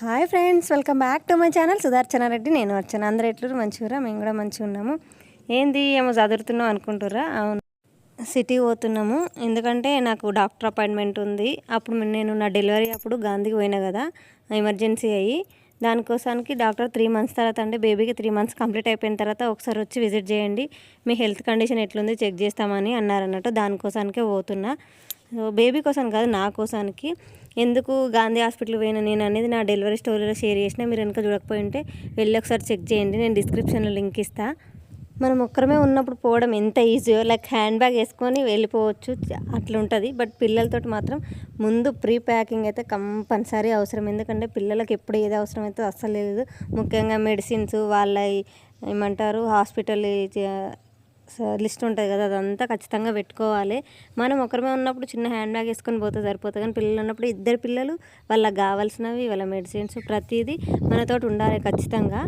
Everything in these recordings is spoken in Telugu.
Hi friends, welcome back to my channel Sudarshana Reddy. నేను వచ్చాను. అందరూ ఎట్లరు మంచిగా, మేము కూడా మంచిగా ఉన్నాము. ఏంది ఏమో చదువుతున్నాం అనుకుంటుర్రా? అవును, సిటీ పోతున్నాము. ఎందుకంటే నాకు డాక్టర్ అపాయింట్మెంట్ ఉంది. అప్పుడు నేను నా డెలివరీ అప్పుడు గాంధీకి పోయినా కదా, ఎమర్జెన్సీ అయ్యి. దానికోసానికి డాక్టర్ 3 మంత్స్ తర్వాత, అంటే బేబీకి 3 మంత్స్ కంప్లీట్ అయిపోయిన తర్వాత ఒకసారి వచ్చి విజిట్ చేయండి, మీ హెల్త్ కండిషన్ ఎట్లుంది చెక్ చేస్తామని అన్నారన్నట్టు. దానికోసానికే పోతున్నా. సో బేబీ కోసం కాదు, నా కోసానికి. ఎందుకు గాంధీ హాస్పిటల్ పోయినా నేను అనేది నా డెలివరీ స్టోరీలో షేర్ చేసిన. మీరు వెనక చూడకపోయి ఉంటే వెళ్ళి ఒకసారి చెక్ చేయండి, నేను డిస్క్రిప్షన్లో లింక్ ఇస్తాను. మనం ఒక్కరమే ఉన్నప్పుడు పోవడం ఎంత ఈజీయో, లైక్ హ్యాండ్ బ్యాగ్ వేసుకొని వెళ్ళిపోవచ్చు, అట్లా ఉంటుంది. బట్ పిల్లలతో మాత్రం ముందు ప్రీ ప్యాకింగ్ అయితే కంపల్సరీ అవసరం. ఎందుకంటే పిల్లలకి ఎప్పుడు ఏది అవసరం అయితే అస్సలు లేదు. ముఖ్యంగా మెడిసిన్స్, వాళ్ళ ఏమంటారు హాస్పిటల్ లిస్ట్ ఉంటుంది కదా, అదంతా ఖచ్చితంగా పెట్టుకోవాలి. మనం ఒకరిమే ఉన్నప్పుడు చిన్న హ్యాండ్ బ్యాగ్ వేసుకొని పోతే సరిపోతుంది. కానీ పిల్లలు ఉన్నప్పుడు ఇద్దరు పిల్లలు, వాళ్ళకి కావాల్సినవి, వాళ్ళ మెడిసిన్స్ ప్రతిదీ మనతోటి ఉండాలి ఖచ్చితంగా.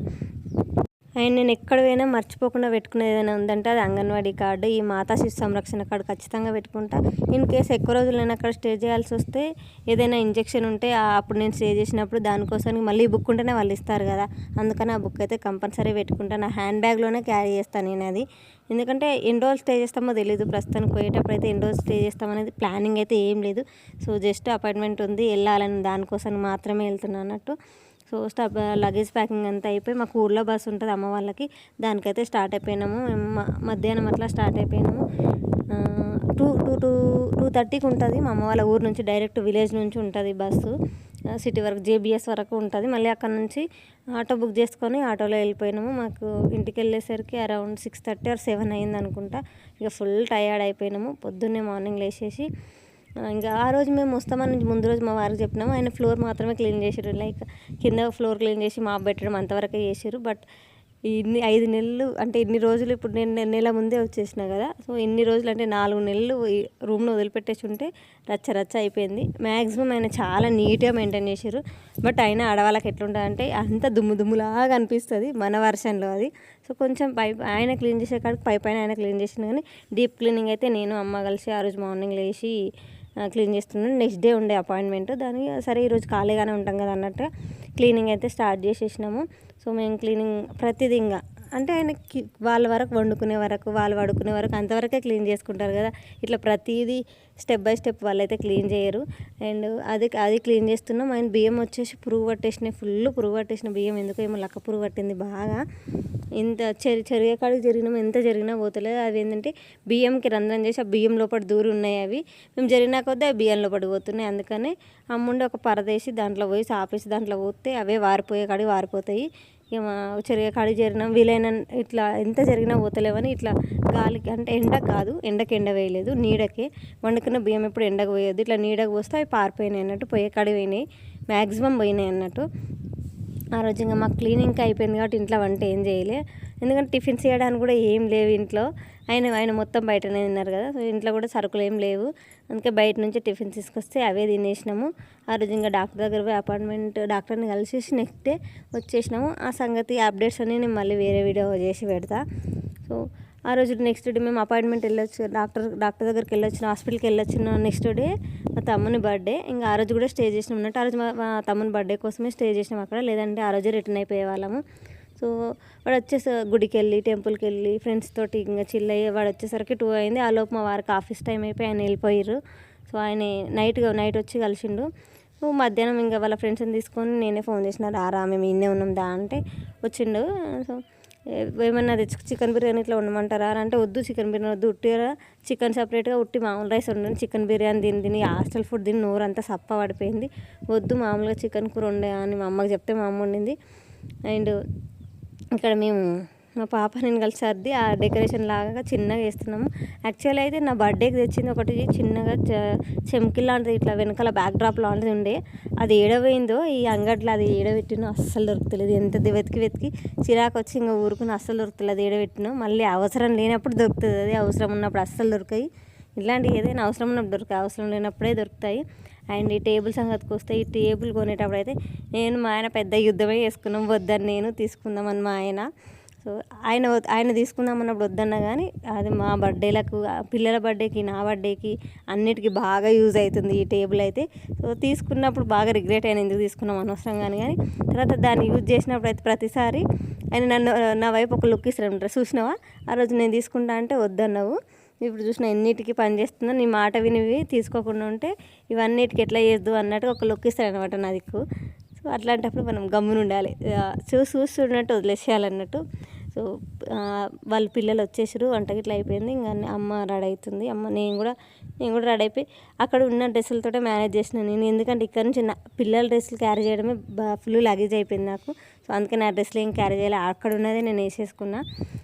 అండ్ నేను ఎక్కడ పోయినా మర్చిపోకుండా పెట్టుకునేది ఏదైనా ఉందంటే అది అంగన్వాడీ కార్డు, ఈ మాతా శిశు సంరక్షణ కార్డు ఖచ్చితంగా పెట్టుకుంటా. ఇన్ కేసు ఎక్కువ రోజులు నేను అక్కడ స్టే చేయాల్సి వస్తే, ఏదైనా ఇంజెక్షన్ ఉంటే అప్పుడు నేను స్టే చేసినప్పుడు దానికోసానికి మళ్ళీ బుక్ ఉంటేనే వాళ్ళు ఇస్తారు కదా, అందుకని ఆ బుక్ అయితే కంపల్సరీ పెట్టుకుంటా. నా హ్యాండ్ బ్యాగ్లోనే క్యారీ చేస్తాను నేను అది. ఎందుకంటే ఎన్ని రోజులు స్టే చేస్తామో తెలియదు. ప్రస్తుతానికి పోయేటప్పుడు అయితే ఎన్ని రోజులు స్టే చేస్తామనేది ప్లానింగ్ అయితే ఏం లేదు. సో జస్ట్ అపాయింట్మెంట్ ఉంది, వెళ్ళాలని దానికోసం మాత్రమే వెళ్తున్నాను అన్నట్టు. సో లగేజ్ ప్యాకింగ్ అంతా అయిపోయి మాకు ఊళ్ళో బస్సు ఉంటుంది అమ్మ వాళ్ళకి, దానికైతే స్టార్ట్ అయిపోయినాము. మధ్యాహ్నం అట్లా స్టార్ట్ అయిపోయినాము. 2:30కి ఉంటుంది మా అమ్మ వాళ్ళ ఊరు నుంచి, డైరెక్ట్ విలేజ్ నుంచి ఉంటుంది బస్సు. సిటీ వరకు జేబీఎస్ వరకు ఉంటుంది. మళ్ళీ అక్కడ నుంచి ఆటో బుక్ చేసుకొని ఆటోలో వెళ్ళిపోయినాము. మాకు ఇంటికి వెళ్ళేసరికి అరౌండ్ 6:30 or 7 అయింది అనుకుంటా. ఇక ఫుల్ టయర్డ్ అయిపోయినాము. పొద్దున్నే మార్నింగ్ లేచేసి ఇంకా ఆ రోజు మేము వస్తామని ముందు రోజు మా వారికి చెప్పినాము. ఆయన ఫ్లోర్ మాత్రమే క్లీన్ చేసారు, లైక్ కింద ఫ్లోర్ క్లీన్ చేసి మాప్ పెట్టడం అంతవరకే చేసారు. బట్ ఇన్ని 5 నెలలు అంటే ఇన్ని రోజులు, ఇప్పుడు నేను నెల ముందే వచ్చేసిన కదా, సో ఇన్ని రోజులు అంటే 4 నెలలు ఈ రూమ్ను వదిలిపెట్టేసి ఉంటే రచ్చ అయిపోయింది. మ్యాక్సిమం ఆయన చాలా నీట్గా మెయింటైన్ చేశారు. బట్ అయినా ఆడవాళ్ళకి ఎట్లుంటుంది అంటే అంత దుమ్ములాగా అనిపిస్తుంది మన వర్షన్లో అది. సో కొంచెం ఆయన క్లీన్ చేసే కాడికి పైన ఆయన క్లీన్ చేసింది. కానీ డీప్ క్లీనింగ్ అయితే నేను అమ్మ కలిసి ఆ రోజు మార్నింగ్ లేచి క్లీన్ చేస్తున్నాను. నెక్స్ట్ డే ఉండే అపాయింట్మెంట్, దానికి సరే ఈరోజు ఖాళీగానే ఉంటాం కదా అన్నట్టు క్లీనింగ్ అయితే స్టార్ట్ చేసేసినాము. సో మేము క్లీనింగ్ ప్రతిదీ ఇంకా అంటే ఆయనకి వాళ్ళ వరకు వండుకునే వరకు, వాళ్ళు పడుకునే వరకు అంతవరకే క్లీన్ చేసుకుంటారు కదా, ఇట్లా ప్రతిదీ స్టెప్ బై స్టెప్ వాళ్ళైతే క్లీన్ చేయరు. అండ్ అది క్లీన్ చేస్తున్నాం. ఆయన బియ్యం వచ్చేసి పురుగు పట్టేసినాయి, ఫుల్ పురుగు పట్టేసిన బియ్యం. ఎందుకో ఏమో లక్క పురుగు పట్టింది బాగా. ఇంత చెరిగే కాడికి జరిగినాము, ఎంత జరిగినా పోతలేదు. అవి ఏంటంటే బియ్యంకి రంధ్రం చేసి ఆ బియ్యం లోపల దూరి ఉన్నాయి. అవి మేము జరిగినా కొద్దీ ఆ బియ్యం లోపల పోతున్నాయి. అందుకని అమ్ముండి ఒక పరదేసి దాంట్లో పోయి సాపేసి దాంట్లో పోతే అవే వారిపోయే కాడికి వారిపోతాయి. ఇక చెరిగే కాడికి జరిగినాం. వీలైన ఇట్లా ఎంత జరిగినా పోతలేవని ఇట్లా గాలికి, అంటే ఎండకు కాదు, ఎండ వేయలేదు, నీడకే. వండుకున్న బియ్యం ఎప్పుడు ఎండకు పోయొద్దు, ఇట్లా నీడకు పోస్తే అవి పారిపోయినాయి అన్నట్టు, పోయే కాడికి పోయినాయి, మ్యాక్సిమం పోయినాయి అన్నట్టు. ఆ రోజు ఇంకా మాకు క్లీనింగ్ అయిపోయింది కాబట్టి ఇంట్లో వంట ఏం చేయలే. ఎందుకంటే టిఫిన్స్ చేయడానికి కూడా ఏం లేవు ఇంట్లో. ఆయన మొత్తం బయటనే తిన్నారు కదా, సో ఇంట్లో కూడా సరుకులు ఏం లేవు. అందుకే బయట నుంచి టిఫిన్స్ తీసుకొస్తే అవే తినేసినాము. ఆ రోజు ఇంకా డాక్టర్ దగ్గర పోయి అపాయింట్మెంట్, డాక్టర్ని కలిసేసి నెక్స్ట్ డే వచ్చేసినాము. ఆ సంగతి అప్డేట్స్ అన్నీ నేను మళ్ళీ వేరే వీడియో చేసి పెడతా. సో ఆ రోజు నెక్స్ట్ డే మేము అపాయింట్మెంట్ వెళ్ళొచ్చు, డాక్టర్ దగ్గరికి వెళ్ళొచ్చిన, హాస్పిటల్కి వెళ్ళొచ్చిన. నెక్స్ట్ డే మా తమ్ముని బర్త్డే, ఇంకా ఆ రోజు కూడా స్టే చేసినాం అన్నట్టు. ఆ రోజు మా తమ్ముని బర్త్డే కోసమే స్టే చేసినాం అక్కడ, లేదంటే ఆ రోజే రిటర్న్ అయిపోయే వాళ్ళము. సో వాడు వచ్చేసి గుడికి వెళ్ళి, టెంపుల్కి వెళ్ళి, ఫ్రెండ్స్ తోటి ఇంకా చిల్ అయ్యి వాడు వచ్చేసరికి 2 అయింది. ఆ లోపు మా వారికి ఆఫీస్ టైం అయిపోయి ఆయన వెళ్ళిపోయారు. సో ఆయన నైట్ వచ్చి కలిసిండు. మధ్యాహ్నం ఇంకా వాళ్ళ ఫ్రెండ్స్ని తీసుకొని నేనే ఫోన్ చేసిన, రారా మేము ఇన్నే ఉన్నాం దా అంటే వచ్చిండు. సో ఏమన్నా చికెన్ బిర్యానీ ఇట్లా ఉండమంటారా అంటే, వద్దు చికెన్ బిర్యానీ వద్దు, ఉట్టిగా చికెన్ సపరేట్గా ఉట్టి మామూలు రైస్ వండండి, చికెన్ బిర్యానీ తిని హాస్టల్ ఫుడ్ తిని నోరు అంతా సప్ప పడిపోయింది, వద్దు మామూలుగా చికెన్ కూర వండే అని మా అమ్మకి చెప్తే మా అమ్మ వండింది. అండ్ ఇక్కడ మేము మా పాప నేను కలిసి సర్ది ఆ డెకరేషన్ లాగా చిన్నగా వేస్తున్నాము. యాక్చువల్లీ అయితే నా బర్త్డేకి తెచ్చింది ఒకటి చిన్నగా చెంకి లాంటిది, ఇట్లా వెనకాల బ్యాక్ డ్రాప్ లాంటిది ఉండే. అది ఏడవైందో ఈ అంగట్లో, అది ఏడబెట్టినో అస్సలు దొరుకుతలేదు. ఎంత వెతికి చిరాకు వచ్చి ఇంకా ఊరుకుని అస్సలు దొరుకుతలేదు. అది ఏడబెట్టినో మళ్ళీ అవసరం లేనప్పుడు దొరుకుతుంది, అది అవసరం ఉన్నప్పుడు అస్సలు దొరకాయి. ఇట్లాంటివి ఏదైనా అవసరం ఉన్నప్పుడు దొరుకుతాయి, అవసరం లేనప్పుడే దొరుకుతాయి. అండ్ ఈ టేబుల్ సంగతికి వస్తే, ఈ టేబుల్ కొనేటప్పుడు అయితే నేను మా ఆయన పెద్ద యుద్ధమే చేసుకున్నాం. వద్దని నేను తీసుకుందామని మా ఆయన. సో ఆయన తీసుకుందామన్నప్పుడు వద్దన్నా కానీ అది మా బర్త్డేలకు పిల్లల బర్త్డేకి నా బర్త్డేకి అన్నిటికీ బాగా యూజ్ అవుతుంది ఈ టేబుల్ అయితే. సో తీసుకున్నప్పుడు బాగా రిగ్రెట్ అయినా ఎందుకు తీసుకున్నాం అనవసరంగానే, కానీ తర్వాత దాన్ని యూజ్ చేసినప్పుడు అయితే ప్రతిసారి ఆయన నా వైపు ఒక లుక్ ఇస్తాడు. చూసినావా ఆ రోజు నేను తీసుకుంటా అంటే వద్దన్నావు, ఇప్పుడు చూసిన ఎన్నిటికీ పని చేస్తుందో, నీ మాట వినివి తీసుకోకుండా ఉంటే ఇవన్నిటికి ఎట్లా చేద్దు అన్నట్టుగా ఒక లుక్ ఇస్తాడు అనమాట నా దిక్కు. సో అట్లాంటప్పుడు మనం గమ్మున ఉండాలి, చూస్తున్నట్టు వదిలేసేయాలన్నట్టు. సో వాళ్ళ పిల్లలు వచ్చేసారు, వంట గిట్ల అయిపోయింది. ఇంకా అమ్మ రెడీ అవుతుంది. నేను కూడా రెడీ అయిపోయి అక్కడ ఉన్న డ్రెస్సులతోటే మేనేజ్ చేసిన నేను, ఎందుకంటే ఇక్కడ నుంచి పిల్లల డ్రెస్సులు క్యారీ చేయడమే ఫుల్ లగేజ్ అయిపోయింది నాకు. సో అందుకే నా డ్రెస్సులు ఏం క్యారీ చేయాలి, అక్కడ ఉన్నదే నేను వేసేసుకున్నా.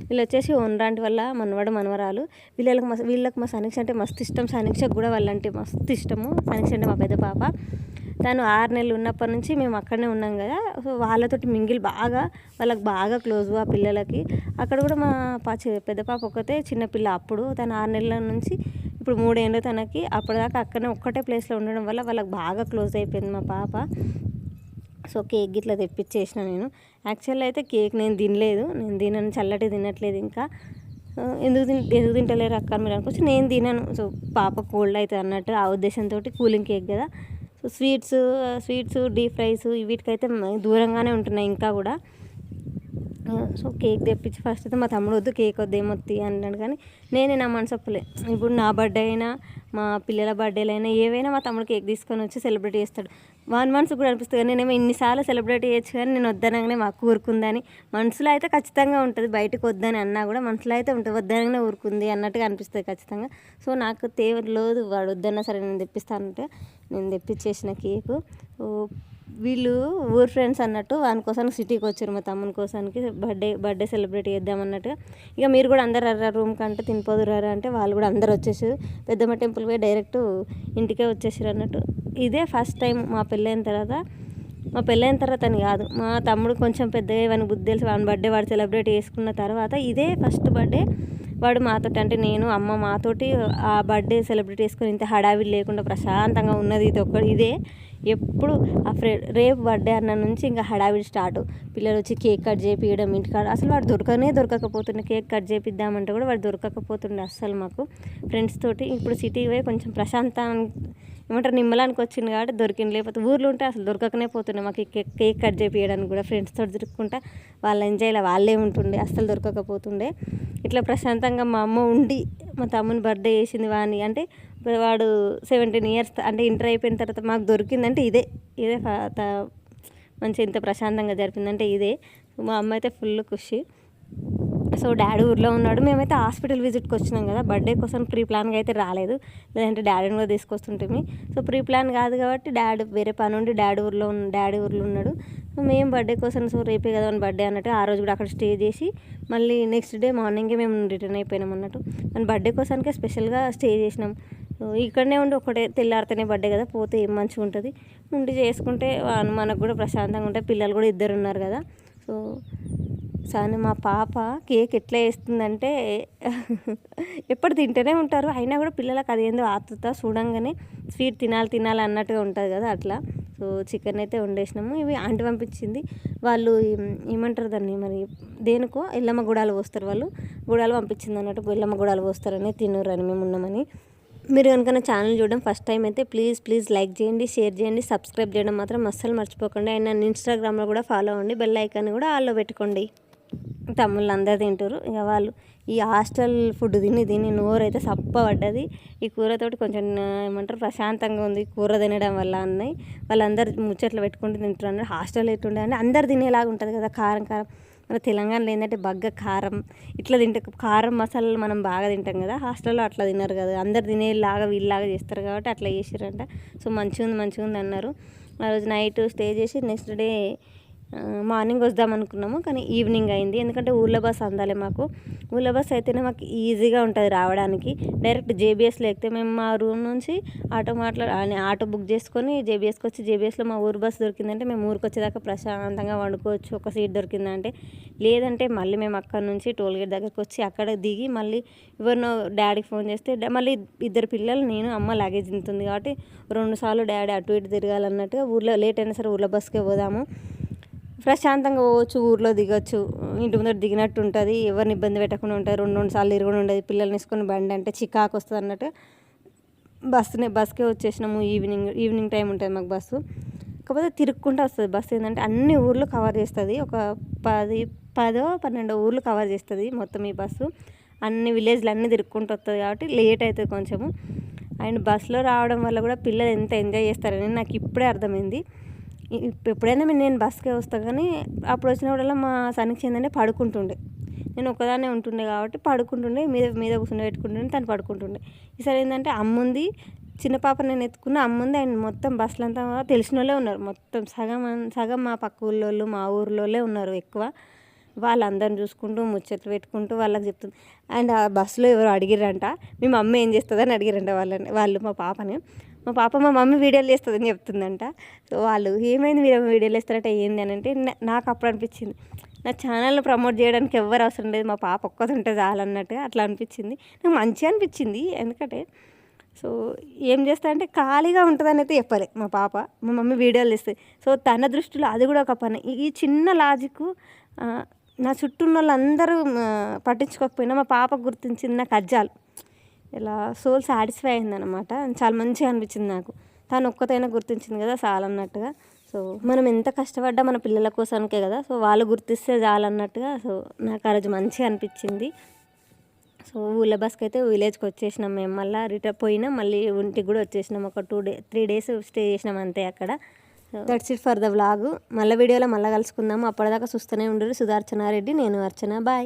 వీళ్ళు వచ్చేసి ఓనరాంటి వల్ల మనవడు మనవరాలు. వీళ్ళకి మా సనీక్ష అంటే మస్తు ఇష్టం. సనీక్షకు కూడా వాళ్ళంటే మస్తు ఇష్టము. సనీక్ష అంటే మా పెద్ద పాప. తను 6 నెలలు ఉన్నప్పటి నుంచి మేము అక్కడనే ఉన్నాం కదా. సో వాళ్ళతోటి మింగిల్ బాగా, వాళ్ళకి బాగా క్లోజ్ ఆ పిల్లలకి. అక్కడ కూడా మా పెద్ద పాప ఒక్కతే చిన్నపిల్ల. అప్పుడు తను 6 నెలల నుంచి ఇప్పుడు 3 ఏళ్ళు తనకి. అప్పటిదాకా అక్కడనే ఒక్కటే ప్లేస్లో ఉండడం వల్ల వాళ్ళకి బాగా క్లోజ్ అయిపోయింది మా పాప. సో కేక్ గిట్లా తెప్పించేసిన నేను. యాక్చువల్లీ అయితే కేక్ నేను తినను, చల్లటి తినట్లేదు ఇంకా. ఎందుకు తింటలేరు అక్క మీరు అనుకోవచ్చు, నేను తినను. సో పాప కోల్డ్ అవుతుంది అన్నట్టు ఆ ఉద్దేశంతో కూలింగ్ కేక్ కదా. సో స్వీట్స్ డీప్ ఫ్రైస్ వీటికైతే దూరంగానే ఉంటున్నాయి ఇంకా కూడా. సో కేక్ తెప్పించి ఫస్ట్ అయితే మా తమ్ముడు వద్దు కేక్ వద్దు ఏమొద్ది అన్నాడు, కానీ నేనే నా మనసు ఒప్పలే. ఇప్పుడు నా బర్త్డే అయినా మా పిల్లల బర్త్డేలైనా ఏవైనా మా తమ్ముడు కేక్ తీసుకొని వచ్చి సెలబ్రేట్ చేస్తాడు. మనసు కూడా అనిపిస్తుంది, కానీ నేనేమో ఇన్నిసార్లు సెలబ్రేట్ చేయొచ్చు కానీ నేను వద్దనగానే మాకు ఊరుకుందని. మనసులో అయితే ఖచ్చితంగా ఉంటుంది, బయటకు వద్దని అన్నా కూడా మనసులో అయితే ఉంటుంది, వద్దనగానే ఊరుకుంది అన్నట్టుగా అనిపిస్తుంది ఖచ్చితంగా. సో నాకు లేదు, వాడు వద్దన్నా సరే నేను తెప్పిస్తానంటే నేను తెప్పించేసిన కేకు. వీళ్ళు ఊరు ఫ్రెండ్స్ అన్నట్టు వాని కోసం సిటీకి వచ్చారు, మా తమ్ముని కోసానికి బర్త్డే సెలబ్రేట్ చేద్దామన్నట్టుగా. ఇక మీరు కూడా అందరు రర్రా రూమ్ కంటే తినిపోదురారా అంటే వాళ్ళు కూడా అందరు వచ్చేసారు. పెద్దమ్మ టెంపుల్ పోయి డైరెక్ట్ ఇంటికే వచ్చేసారు అన్నట్టు. ఇదే ఫస్ట్ టైం మా పెళ్ళైన తర్వాత అని కాదు, మా తమ్ముడు కొంచెం పెద్దగా వానికి బుద్ధి తెలిసి వాని బర్త్డే వాడు సెలబ్రేట్ చేసుకున్న తర్వాత ఇదే ఫస్ట్ బర్త్డే వాడు మాతోటి, అంటే నేను అమ్మ మాతోటి ఆ బర్త్డే సెలబ్రేట్ చేసుకొని ఇంత హడావిడి లేకుండా ప్రశాంతంగా ఉన్నది ఇదే. ఎప్పుడు రేపు బర్త్డే అన్న నుంచి ఇంకా హడావిడి స్టార్ట్. పిల్లలు వచ్చి కేక్ కట్ చేపియడం ఇంటికాడ. అసలు వాడు దొరకకపోతుండే, కేక్ కట్ చేపిద్దామంటే కూడా వాడు దొరకకపోతుండే అస్సలు మాకు ఫ్రెండ్స్ తోటి. ఇప్పుడు సిటీకి పోయి కొంచెం ఏమంటారు నిమ్మలానికి వచ్చింది కాబట్టి దొరికింది, లేకపోతే ఊర్లో ఉంటే అసలు దొరకకనే పోతుండే మాకు కేక్ కట్ చేపియడానికి కూడా. ఫ్రెండ్స్ తోటి తిరుక్కుంటా వాళ్ళ ఎంజాయ్లో వాళ్ళే ఉంటుండే, అస్సలు దొరకకపోతుండే. ఇట్లా ప్రశాంతంగా మా అమ్మ ఉండి మా తమ్ముని బర్త్డే చేసింది వాని, అంటే వాడు 17 years అంటే ఇంటర్ అయిపోయిన తర్వాత మాకు దొరికిందంటే ఇదే మంచి ఇంత ప్రశాంతంగా జరిపిందంటే ఇదే. మా అమ్మ అయితే ఫుల్ ఖుషి. సో డాడీ ఊర్లో ఉన్నాడు, మేమైతే హాస్పిటల్ విజిట్కి వచ్చినాం కదా. బర్త్డే కోసం ప్రీ ప్లాన్గా అయితే రాలేదు, లేదంటే డాడీని కూడా తీసుకొస్తుంటుంది. సో ప్రీ ప్లాన్ కాదు కాబట్టి డాడీ వేరే పని ఉండి డాడీ ఊర్లో ఉన్నాడు. మేము బర్త్డే కోసం సో రేపే కదా అని బర్త్డే అన్నట్టు ఆ రోజు కూడా అక్కడ స్టే చేసి మళ్ళీ నెక్స్ట్ డే మార్నింగే మేము రిటర్న్ అయిపోయినాం అన్నట్టు. మన బర్త్డే కోసానికే స్పెషల్గా స్టే చేసినాం. ఇక్కడనే ఉండి ఒకటే తెల్లారితేనే బర్త్డే కదా, పోతే ఏం మంచిగా ఉంటుంది, ఉండి చేసుకుంటే మనకు కూడా ప్రశాంతంగా ఉంటాయి. పిల్లలు కూడా 2 ఉన్నారు కదా. సో కానీ మా పాప కేక్ ఎట్లా వేస్తుందంటే ఎప్పుడు తింటూనే ఉంటారు, అయినా కూడా పిల్లలకు అదేందో ఆతృత చూడంగానే స్వీట్ తినాలి అన్నట్టుగా ఉంటుంది కదా అట్లా. సో చికెన్ అయితే వండేసినాము. ఇవి ఆంటీ పంపించింది. వాళ్ళు ఏమంటారు దాన్ని మరి దేనికో ఎల్లమ్మ గుడాలు పోస్తారు, వాళ్ళు గుడాలు పంపించింది అన్నట్టు. ఎల్లమ్మ గుడాలు పోస్తారని తినరని మేము ఉన్నామని. మీరు కనుక నా ఛానల్ చూడడం ఫస్ట్ టైం అయితే ప్లీజ్ లైక్ చేయండి, షేర్ చేయండి, సబ్స్క్రైబ్ చేయడం మాత్రం అస్సలు మర్చిపోకండి. అండ్ నన్ను ఇన్స్టాగ్రామ్లో కూడా ఫాలో అవ్వండి, బెల్ ఐకాన్ కూడా ఆల్లో పెట్టుకోండి. తమ్ముళ్ళు అందరు తింటారు. ఇక వాళ్ళు ఈ హాస్టల్ ఫుడ్ తిని నోరైతే పడ్డది. ఈ కూరతోటి కొంచెం ఏమంటారు ప్రశాంతంగా ఉంది కూర తినడం వల్ల అన్నయ్య. వాళ్ళందరూ ముచ్చట్లు పెట్టుకుంటూ తింటారు అన్నారు. హాస్టల్ ఎట్టుండే అంటే అందరు తినేలాగా ఉంటుంది కదా, కారం మన తెలంగాణలో ఏంటంటే బగ్గ కారం ఇట్లా తింటే కారం మసాలాలు మనం బాగా తింటాం కదా, హాస్టల్లో అట్లా తిన్నారు కదా, అందరు తినేలాగా వీళ్ళలాగా చేస్తారు కాబట్టి అట్లా చేసారంట. సో మంచిగా ఉంది అన్నారు. ఆ రోజు నైట్ స్టే చేసి నెక్స్ట్ డే మార్నింగ్ వద్దాం అనుకున్నాము, కానీ ఈవినింగ్ అయింది. ఎందుకంటే ఊళ్ళో బస్ అందాలి మాకు. ఊళ్ళో బస్ అయితేనే మాకు ఈజీగా ఉంటుంది రావడానికి. డైరెక్ట్ జేబీఎస్లో ఎక్కితే మేము మా రూమ్ నుంచి ఆటో బుక్ చేసుకొని జేబీఎస్కి వచ్చి జేబీఎస్లో మా ఊరు బస్సు దొరికిందంటే మేము ఊరికి వచ్చేదాకా ప్రశాంతంగా వండుకోవచ్చు, ఒక సీట్ దొరికిందంటే. లేదంటే మళ్ళీ మేము అక్కడ నుంచి టోల్గేట్ దగ్గరికి వచ్చి అక్కడ దిగి మళ్ళీ ఎవరినో డాడీకి ఫోన్ చేస్తే మళ్ళీ 2 పిల్లలు నేను అమ్మ లగేజ్ తింటుంది కాబట్టి 2 సార్లు డాడీ అటు ఇటు తిరగాలన్నట్టుగా ఊళ్ళో లేట్ అయినా సరే ఊళ్ళో బస్కే పోదాము ప్రశాంతంగా పోవచ్చు, ఊర్లో దిగొచ్చు, ఇంటి ముందర దిగినట్టు ఉంటుంది, ఎవరిని ఇబ్బంది పెట్టకుండా ఉంటుంది. 2 సార్లు తిరుగుడు ఉండదు, పిల్లల్ని వేసుకొని బండి అంటే చికాకు వస్తుంది అన్నట్టు బస్కే వచ్చేసినాము. ఈవినింగ్ టైం ఉంటుంది మాకు బస్సు. కాకపోతే తిరుక్కుంటూ వస్తుంది బస్సు. ఏంటంటే అన్ని ఊర్లు కవర్ చేస్తుంది, ఒక 10-12 ఊర్లు కవర్ చేస్తుంది మొత్తం ఈ బస్సు. అన్ని విలేజ్లు అన్నీ తిరుక్కుంటూ వస్తుంది కాబట్టి లేట్ అవుతుంది కొంచెము. అండ్ బస్సులో రావడం వల్ల కూడా పిల్లలు ఎంత ఎంజాయ్ చేస్తారని నాకు ఇప్పుడే అర్థమైంది. ఎప్పుడైనా నేను బస్కే వస్తాను, కానీ అప్పుడు వచ్చినప్పుడల్లా మా సన్నికి చెందంటే పడుకుంటుండే. నేను ఒక్కదాన్నే ఉంటుండే కాబట్టి పడుకుంటుండే, మీద కూర్చుని పెట్టుకుంటుండే, తను పడుకుంటుండే. ఈసారి ఏంటంటే అమ్ముంది, చిన్న పాప నేను ఎత్తుకున్న, అమ్ముంది. అండ్ మొత్తం బస్సులు అంతా తెలిసిన వాళ్ళే ఉన్నారు, మొత్తం సగం మా పక్క ఊళ్ళోళ్ళు, మా ఊర్లోళ్ళే ఉన్నారు ఎక్కువ. వాళ్ళందరిని చూసుకుంటూ ముచ్చట్లు పెట్టుకుంటూ వాళ్ళకి చెప్తుంది. అండ్ ఆ బస్సులో ఎవరు అడిగిరంట, మీ మమ్మీ ఏం చేస్తుందని అడిగిరంట వాళ్ళు మా పాపని. మా మమ్మీ వీడియోలు చేస్తుందని చెప్తుందంట. సో వాళ్ళు ఏమైంది మీరు వీడియోలు వేస్తారంటే ఏంది అని అంటే, నాకు అప్పుడు అనిపించింది నా ఛానల్ని ప్రమోట్ చేయడానికి ఎవ్వరు అవసరం లేదు, మా పాప ఒక్కది ఉంటే చాలన్నట్టుగా అట్లా అనిపించింది. నాకు మంచిగా అనిపించింది. ఎందుకంటే సో ఏం చేస్తా అంటే ఖాళీగా ఉంటుందని అయితే చెప్పలే మా పాప, మా మమ్మీ వీడియోలు తీస్తుంది. సో తన దృష్టిలో అది కూడా ఒక పని. ఈ చిన్న లాజిక్ నా చుట్టూ ఉన్న వాళ్ళందరూ పట్టించుకోకపోయినా మా పాప గుర్తించింది, నాకు అజ్జాలు ఇలా సోల్ సాటిస్ఫై అయిందనమాట. చాలా మంచిగా అనిపించింది నాకు. తను ఒక్కతైనా గుర్తించింది కదా చాలన్నట్టుగా. సో మనం ఎంత కష్టపడ్డా మన పిల్లల కోసానికే కదా, సో వాళ్ళు గుర్తిస్తే చాలన్నట్టుగా. సో నాకు ఆ రోజు మంచిగా అనిపించింది. సో ఊళ్ళ బస్కి అయితే విలేజ్కి వచ్చేసినాం మేము. మళ్ళీ రిటర్న్ పోయినాం, మళ్ళీ ఇంటికి కూడా వచ్చేసినాం. ఒక 3 days స్టే చేసినాం అంతే అక్కడ. That's it for the vlog. మళ్ళీ వీడియోలో మళ్ళీ కలుసుకుందాము. అప్పటిదాకా చూస్తూనే ఉండరు. సుధార్చనారెడ్డి, నేను అర్చన. బాయ్.